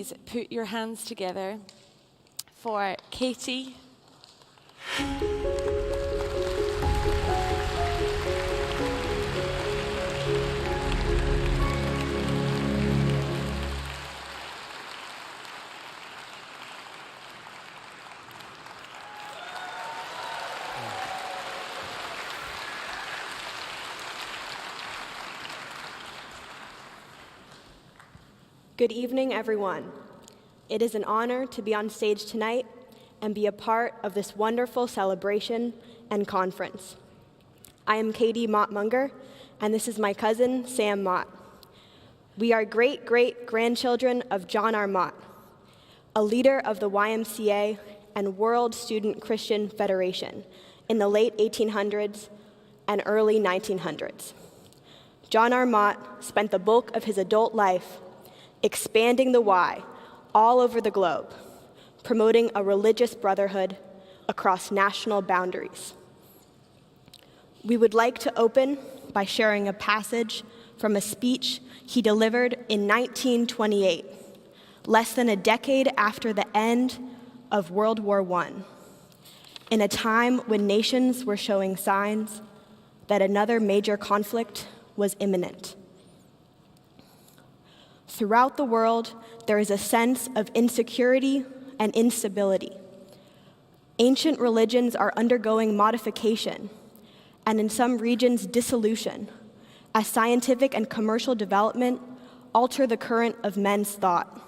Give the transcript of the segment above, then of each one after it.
please put your hands together for Katie. Good evening, everyone. It is an honor to be on stage tonight and be a part of this wonderful celebration and conference. I am Katie Mott Münger, and this is my cousin, Sam Mott. We are great-great-grandchildren of John R. Mott, a leader of the YMCA and World Student Christian Federation in the late 1800s and early 1900s. John R. Mott spent the bulk of his adult life expanding the Y all over the globe, promoting a religious brotherhood across national boundaries. We would like to open by sharing a passage from a speech he delivered in 1928, less than a decade after the end of World War I, in a time when nations were showing signs that another major conflict was imminent. Throughout the world, there is a sense of insecurity and instability. Ancient religions are undergoing modification, and in some regions, dissolution, as scientific and commercial development alter the current of men's thought.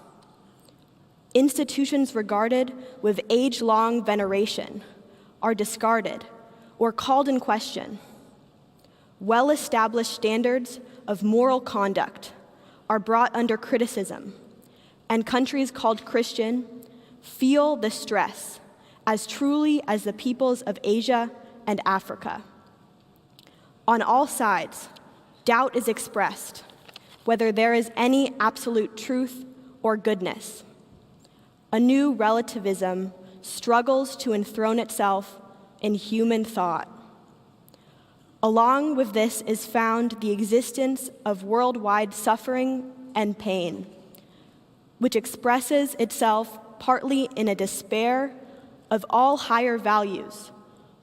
Institutions regarded with age-long veneration are discarded or called in question. Well-established standards of moral conduct are brought under criticism, and countries called Christian feel the stress as truly as the peoples of Asia and Africa. On all sides, doubt is expressed, whether there is any absolute truth or goodness. A new relativism struggles to enthrone itself in human thought. Along with this is found the existence of worldwide suffering and pain, which expresses itself partly in a despair of all higher values,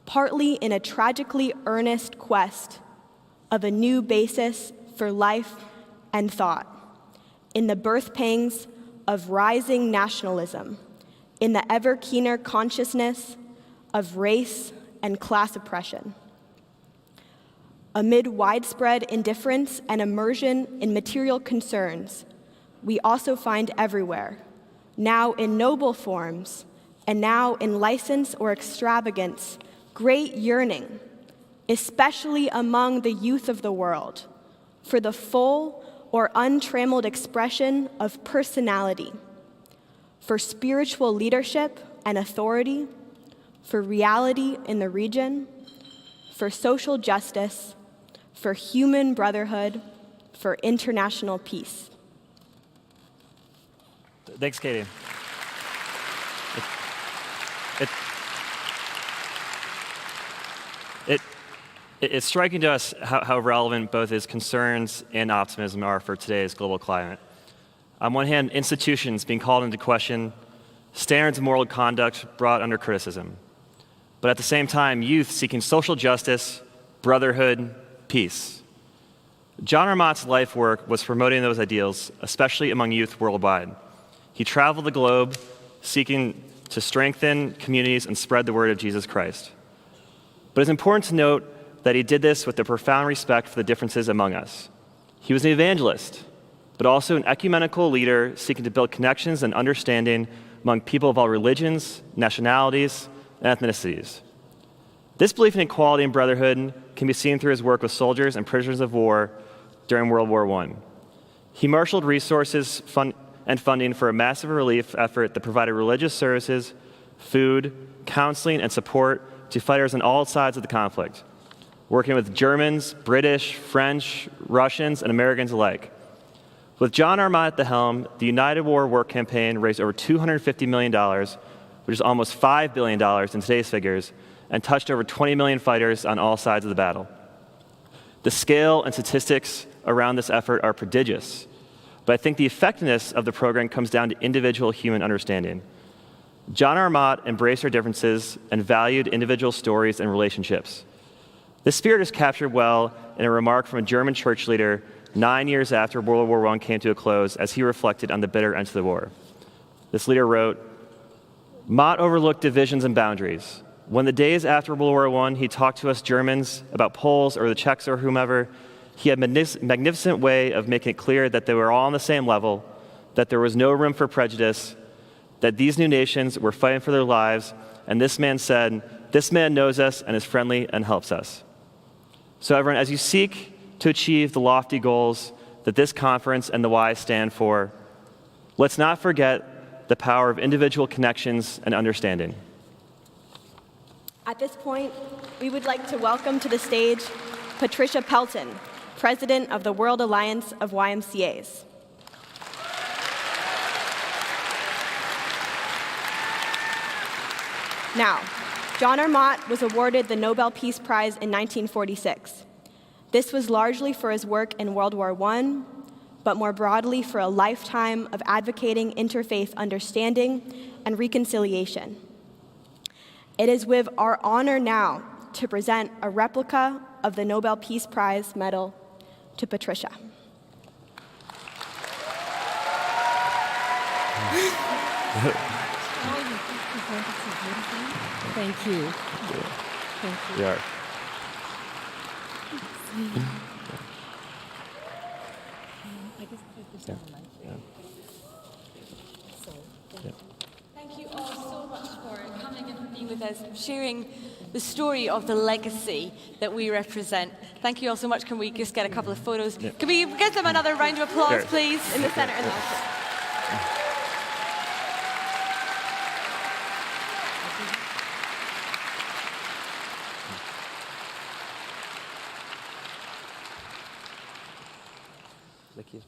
partly in a tragically earnest quest of a new basis for life and thought, in the birth pangs of rising nationalism, in the ever keener consciousness of race and class oppression. Amid widespread indifference and immersion in material concerns, we also find everywhere, now in noble forms and now in license or extravagance, great yearning, especially among the youth of the world, for the full or untrammeled expression of personality, for spiritual leadership and authority, for reality in the region, for social justice, for human brotherhood, for international peace. Thanks, Katie. It's striking to us how relevant both his concerns and optimism are for today's global climate. On one hand, institutions being called into question, standards of moral conduct brought under criticism. But at the same time, youth seeking social justice, brotherhood, peace. John R. Mott's life work was promoting those ideals, especially among youth worldwide. He traveled the globe seeking to strengthen communities and spread the word of Jesus Christ. But it's important to note that he did this with a profound respect for the differences among us. He was an evangelist, but also an ecumenical leader seeking to build connections and understanding among people of all religions, nationalities, and ethnicities. This belief in equality and brotherhood can be seen through his work with soldiers and prisoners of war during World War I. He marshaled resources and funding for a massive relief effort that provided religious services, food, counseling, and support to fighters on all sides of the conflict, working with Germans, British, French, Russians, and Americans alike. With John R. Mott at the helm, the United War Work Campaign raised over $250 million, which is almost $5 billion in today's figures, and touched over 20 million fighters on all sides of the battle. The scale and statistics around this effort are prodigious. but I think the effectiveness of the program comes down to individual human understanding. John R. Mott embraced our differences and valued individual stories and relationships. This spirit is captured well in a remark from a German church leader 9 years after World War I came to a close as he reflected on the bitter end to the war. This leader wrote, "Mott overlooked divisions and boundaries. When the days after World War I he talked to us Germans about Poles or the Czechs or whomever, he had a magnificent way of making it clear that they were all on the same level, that there was no room for prejudice, that these new nations were fighting for their lives, and this man said, 'This man knows us and is friendly and helps us.'" So everyone, as you seek to achieve the lofty goals that this conference and the Y stand for, let's not forget the power of individual connections and understanding. At this point, we would like to welcome to the stage Patricia Pelton, President of the World Alliance of YMCAs. Now, John R. Mott was awarded the Nobel Peace Prize in 1946. This was largely for his work in World War I, but more broadly for a lifetime of advocating interfaith understanding and reconciliation. It is with our honor now to present a replica of the Nobel Peace Prize medal to Patricia. Thank you. Thank you. Yeah. Thank you all so much for coming and for being with us, sharing the story of the legacy that we represent. Thank you all so much. Can we just get a couple of photos? Yeah. Can we give them another round of applause, Sure. please? In the center, in the Thank you.